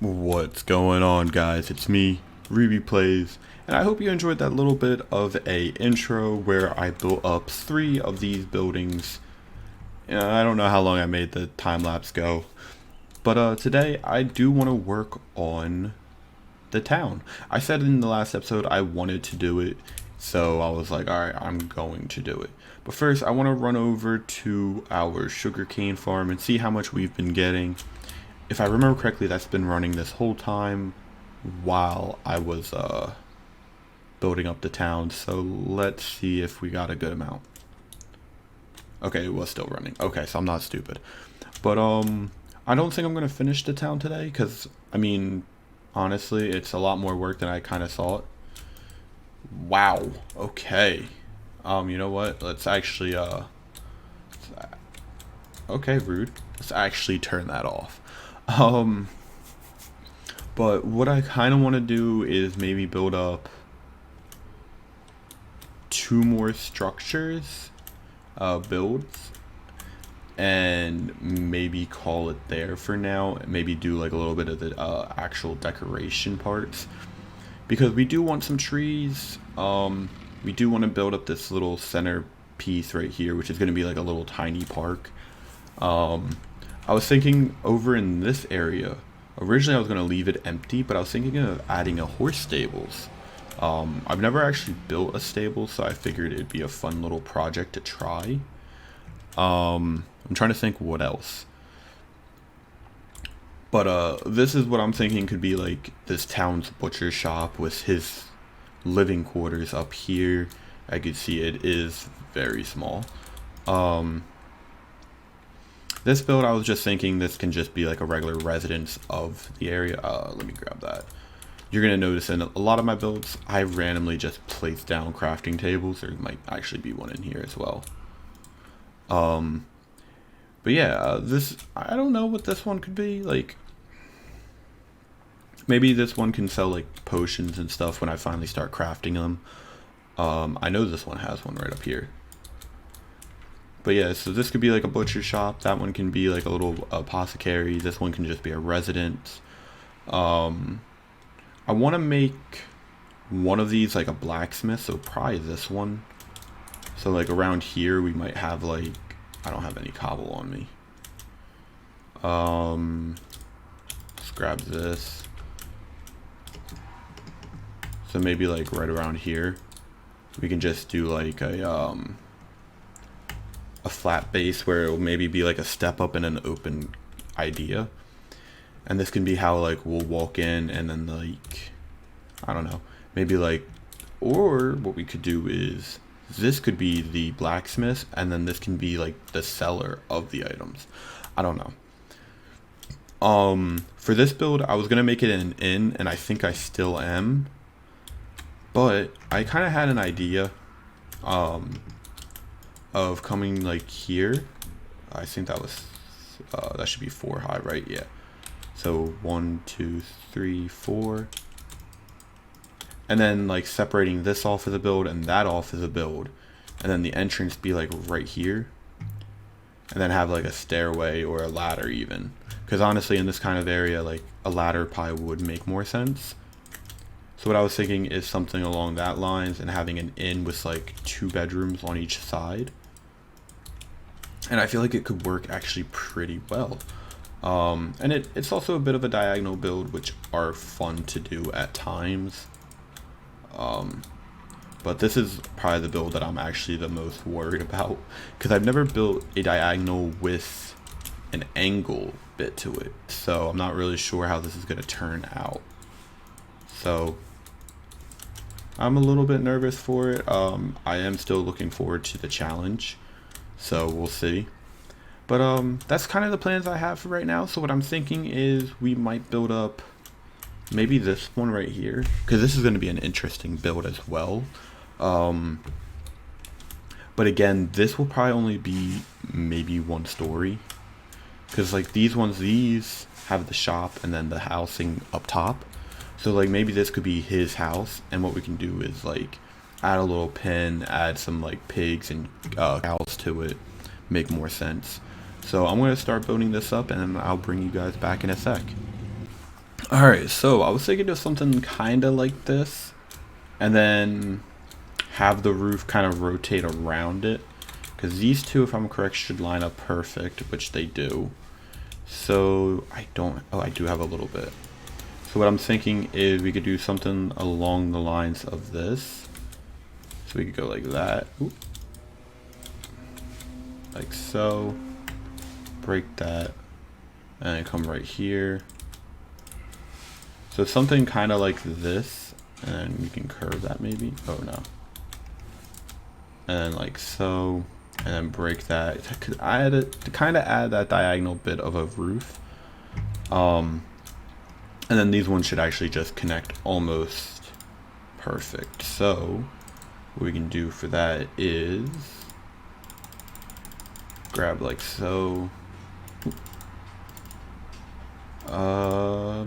What's going on, guys? It's me, Ruby Plays, and I hope you enjoyed that little bit of a intro where I built up 3 of these buildings. I don't know how long I made the time lapse go, but today I do want to work on the town. I said in the last episode I wanted to do it, so I was like, alright, I'm going to do it. But first, I want to run over to our sugarcane farm and see how much we've been getting. If I remember correctly, that's been running this whole time while I was building up the town. So let's see if we got a good amount. Okay, it was still running. Okay, so I'm not stupid. But I don't think I'm gonna finish the town today because I mean, honestly, it's a lot more work than I kind of thought. Wow. Okay. You know what? Let's actually okay, rude. Let's actually turn that off. But what I kind of want to do is maybe build up 2 more structures, builds, and maybe call it there for now. Maybe do like a little bit of the actual decoration parts, because we do want some trees. We do want to build up this little center piece right here, which is going to be like a little tiny park. I was thinking over in this area, originally I was going to leave it empty, but I was thinking of adding a horse stables. I've never actually built a stable, so I figured it'd be a fun little project to try. I'm trying to think what else. But this is what I'm thinking could be like this town's butcher shop with his living quarters up here. I could see it is very small. This build, I was just thinking this can just be like a regular residence of the area. Let me grab that. You're going to notice in a lot of my builds, I randomly just place down crafting tables. There might actually be one in here as well. But yeah, this, I don't know what this one could be. Like, maybe this one can sell like potions and stuff when I finally start crafting them. I know this one has one right up here. But yeah, so this could be like a butcher shop. That one can be like a little apothecary. This one can just be a residence. I want to make one of these like a blacksmith, so probably this one. So like around here we might have like, I don't have any cobble on me. Let's grab this. So maybe like right around here we can just do like a flat base where it will maybe be like a step up in an open idea. And this can be how like we'll walk in and then like, I don't know, maybe like, or what we could do is this could be the blacksmith and then this can be like the seller of the items. I don't know. For this build, I was gonna make it an inn, and I think I still am, but I kind of had an idea of coming like here. I think that was that should be 4 high, right? Yeah. So 1, 2, 3, 4, and then like separating this off as a build and that off as a build, and then the entrance be like right here, and then have like a stairway or a ladder even. Because honestly, in this kind of area, like a ladder probably would make more sense. So what I was thinking is something along that lines, and having an inn with like 2 bedrooms on each side. And I feel like it could work actually pretty well. And it's also a bit of a diagonal build, which are fun to do at times. But this is probably the build that I'm actually the most worried about, because I've never built a diagonal with an angle bit to it. So I'm not really sure how this is going to turn out. So I'm a little bit nervous for it. I am still looking forward to the challenge. So we'll see. But that's kind of the plans I have for right now. So what I'm thinking is we might build up maybe this one right here, because this is going to be an interesting build as well. But again, this will probably only be maybe 1 story, because like these have the shop and then the housing up top. So like maybe this could be his house, and what we can do is like add a little pen, add some like pigs and cows to it, make more sense. So I'm going to start building this up, and then I'll bring you guys back in a sec. Alright, so I was thinking of something kind of like this, and then have the roof kind of rotate around it, because these two, if I'm correct, should line up perfect, which they do. So I do have a little bit. So what I'm thinking is we could do something along the lines of this. So we could go like that. Oop. Like so. Break that. And then come right here. So something kind of like this. And then we can curve that maybe. Oh no. And then like so. And then break that. I had to kind of add that diagonal bit of a roof. And then these ones should actually just connect almost perfect. So what we can do for that is grab like so.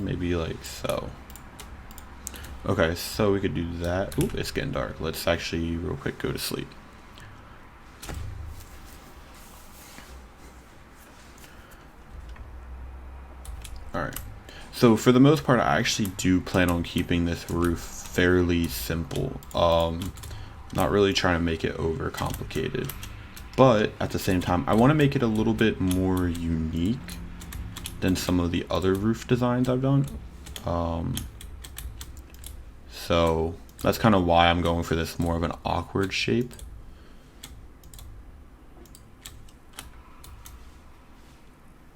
Maybe like so. Okay, so we could do that. Ooh, it's getting dark. Let's actually real quick go to sleep. Alright. So for the most part, I actually do plan on keeping this roof fairly simple. Not really trying to make it over complicated. But at the same time, I want to make it a little bit more unique than some of the other roof designs I've done. So that's kind of why I'm going for this more of an awkward shape.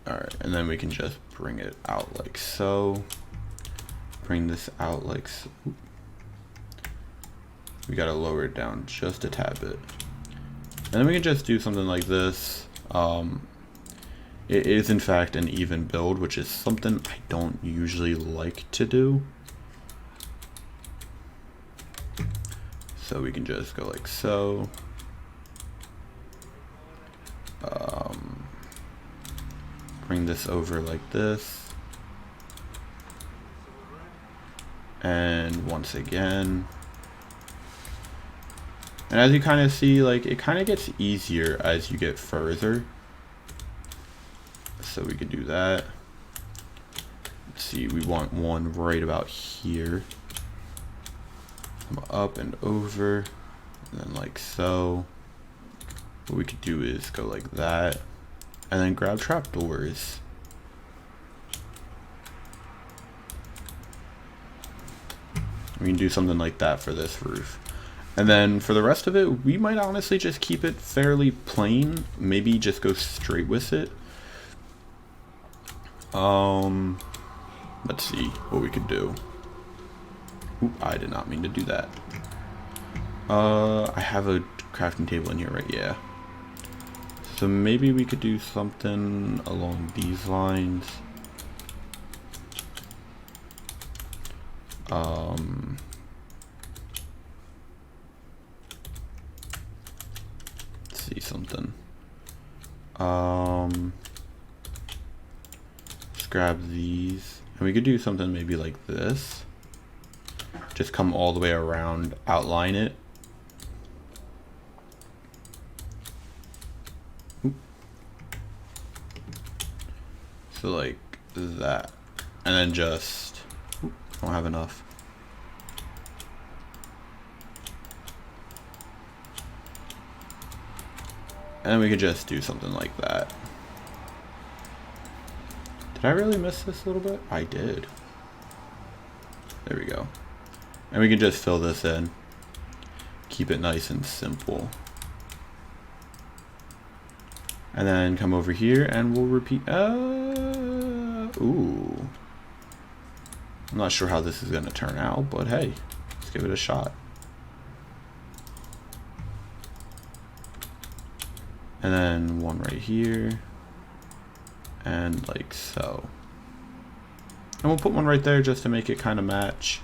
Alright, and then we can just bring it out like so. Bring this out like so. We gotta lower it down just a tad bit. And then we can just do something like this. It is in fact an even build, which is something I don't usually like to do. So we can just go like so. Bring this over like this. And once again. And as you kind of see, like, it kind of gets easier as you get further. So we could do that. Let's see, we want one right about here. Come up and over. And then like so. What we could do is go like that. And then grab trapdoors. We can do something like that for this roof. And then for the rest of it, we might honestly just keep it fairly plain. Maybe just go straight with it. Let's see what we could do. Oop, I did not mean to do that. I have a crafting table in here, right? Yeah. So maybe we could do something along these lines. Let's see something. Let's grab these. And we could do something maybe like this. Just come all the way around, outline it. Oop. So like that. And then just, oop, I don't have enough. And then we could just do something like that. Did I really miss this a little bit? I did. There we go. And we can just fill this in. Keep it nice and simple. And then come over here and we'll repeat. Ooh. I'm not sure how this is going to turn out, but hey, let's give it a shot. And then one right here. And like so. And we'll put one right there just to make it kind of match.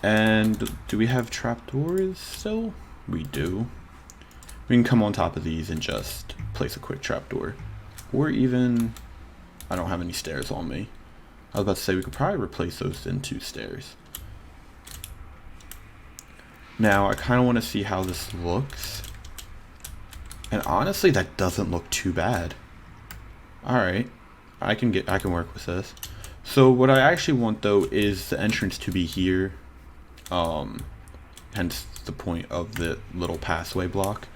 And do we have trapdoors still? We do. We can come on top of these and just place a quick trapdoor. Or even, I don't have any stairs on me. I was about to say we could probably replace those into stairs. Now I kind of want to see how this looks. And honestly, that doesn't look too bad. Alright, I can work with this. So what I actually want though is the entrance to be here, hence the point of the little passway block.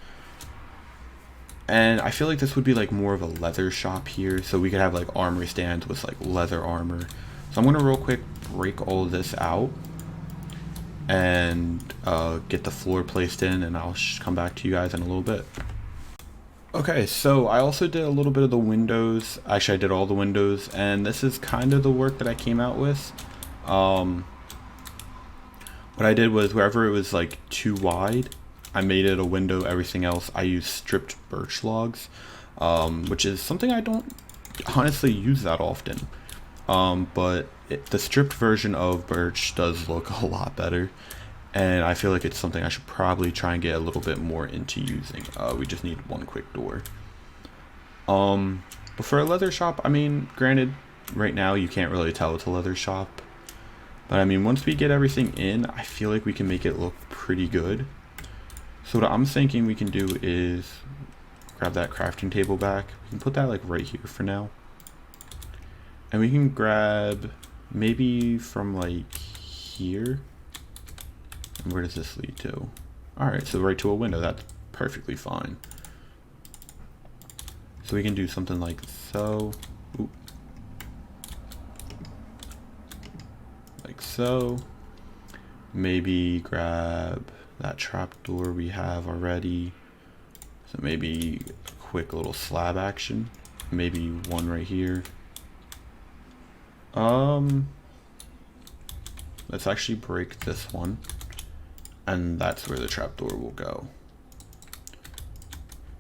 And I feel like this would be like more of a leather shop here, so we could have like armory stands with like leather armor. So I'm gonna real quick break all of this out and get the floor placed in, and I'll come back to you guys in a little bit. Okay, so I also did a little bit of the windows. Actually, I did all the windows, and this is kind of the work that I came out with. What I did was wherever it was like too wide, I made it a window. Everything else, I used stripped birch logs, which is something I don't honestly use that often. But the stripped version of birch does look a lot better, and I feel like it's something I should probably try and get a little bit more into using. We just need one quick door. But for a leather shop, I mean, granted, right now you can't really tell it's a leather shop, but I mean, once we get everything in, I feel like we can make it look pretty good. So what I'm thinking we can do is grab that crafting table back. We can put that like right here for now. And we can grab maybe from like here. And where does this lead to? Alright, so right to a window. That's perfectly fine. So we can do something like so. Oop. Like so. Maybe grab that trapdoor we have already. So maybe a quick little slab action. Maybe one right here. Let's actually break this one, and that's where the trapdoor will go.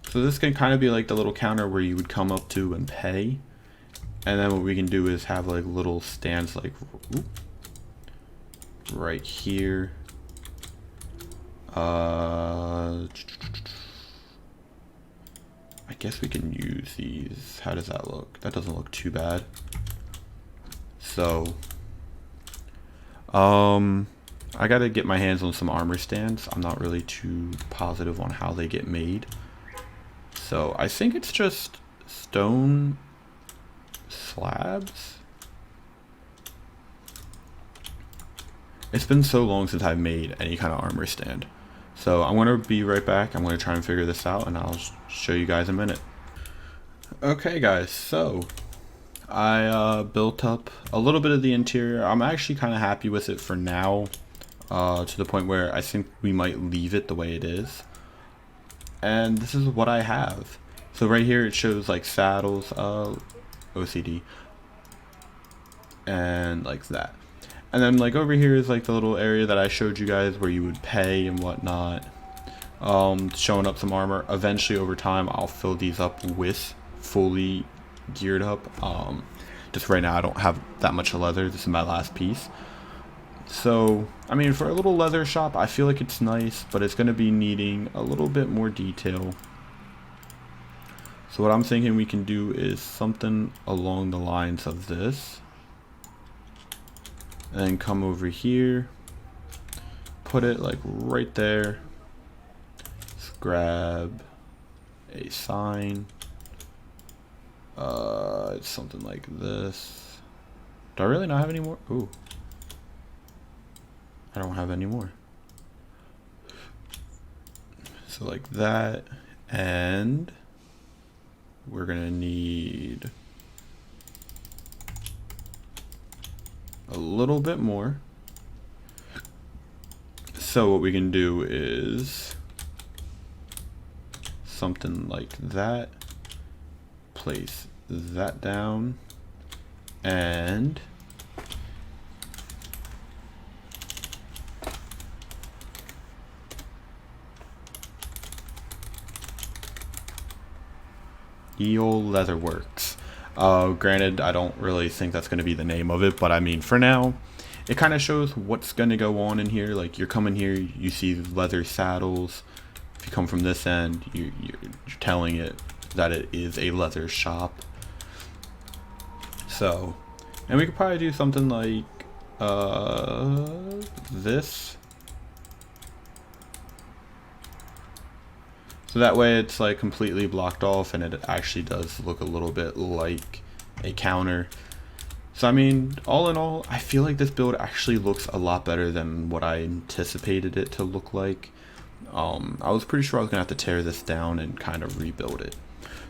So this can kind of be like the little counter where you would come up to and pay, and then what we can do is have like little stands like right here. I guess we can use these. How does that look? That doesn't look too bad. So, I gotta get my hands on some armor stands. I'm not really too positive on how they get made. So, I think it's just stone slabs. It's been so long since I've made any kind of armor stand. So, I'm gonna be right back. I'm gonna try and figure this out, and I'll show you guys in a minute. Okay, guys, so I built up a little bit of the interior. I'm actually kind of happy with it for now, to the point where I think we might leave it the way it is. And this is what I have. So right here it shows like saddles, OCD, and like that. And then like over here is like the little area that I showed you guys where you would pay and whatnot. Showing up some armor. Eventually over time I'll fill these up with fully geared up. Just right now I don't have that much leather. This is my last piece. So I mean, for a little leather shop, I feel like it's nice, but it's going to be needing a little bit more detail. So what I'm thinking we can do is something along the lines of this, and then come over here, put it like right there. Let's grab a sign. It's something like this. Do I really not have any more? Ooh. I don't have any more. So like that, and we're gonna need a little bit more. So what we can do is something like that. Place that down, and Eel Leatherworks. Granted, I don't really think that's going to be the name of it, but I mean, for now, it kind of shows what's going to go on in here. Like, you're coming here, you see leather saddles. If you come from this end, you're telling it that it is a leather shop. So, and we could probably do something like this. So that way it's like completely blocked off, and it actually does look a little bit like a counter. So I mean, all in all, I feel like this build actually looks a lot better than what I anticipated it to look like. I was pretty sure I was gonna have to tear this down and kind of rebuild it.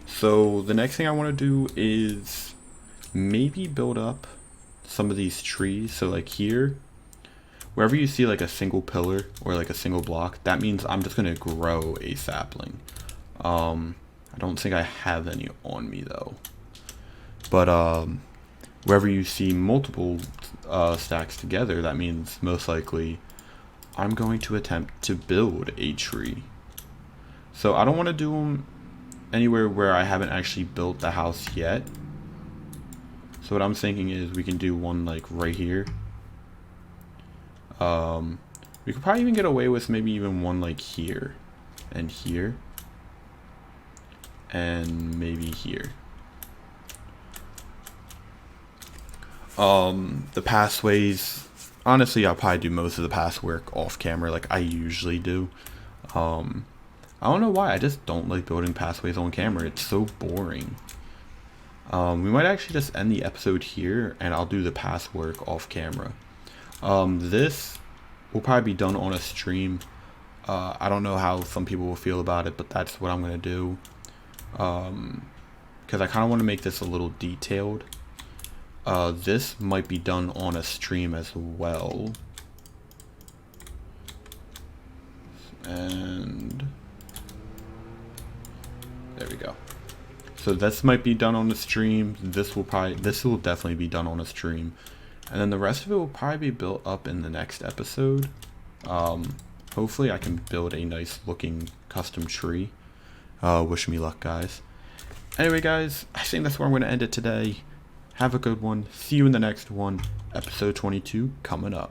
So the next thing I want to do is maybe build up some of these trees. So like here, wherever you see like a single pillar or like a single block, that means I'm just gonna grow a sapling. I don't think I have any on me though. But wherever you see multiple stacks together, that means most likely I'm going to attempt to build a tree. So I don't want to do them anywhere where I haven't actually built the house yet. So what I'm thinking is we can do one like right here. We could probably even get away with maybe even one like here and here and maybe here. The pathways, honestly, I'll probably do most of the path work off camera like I usually do. I don't know why, I just don't like building pathways on camera. It's so boring. We might actually just end the episode here and I'll do the path work off camera. This will probably be done on a stream. I don't know how some people will feel about it, but that's what I'm gonna do. Because I kind of want to make this a little detailed. This might be done on a stream as well. And there we go. So this might be done on the stream. This will definitely be done on a stream. And then the rest of it will probably be built up in the next episode. Hopefully I can build a nice looking custom tree. Wish me luck, guys. Anyway, guys, I think that's where I'm going to end it today. Have a good one. See you in the next one. Episode 22 coming up.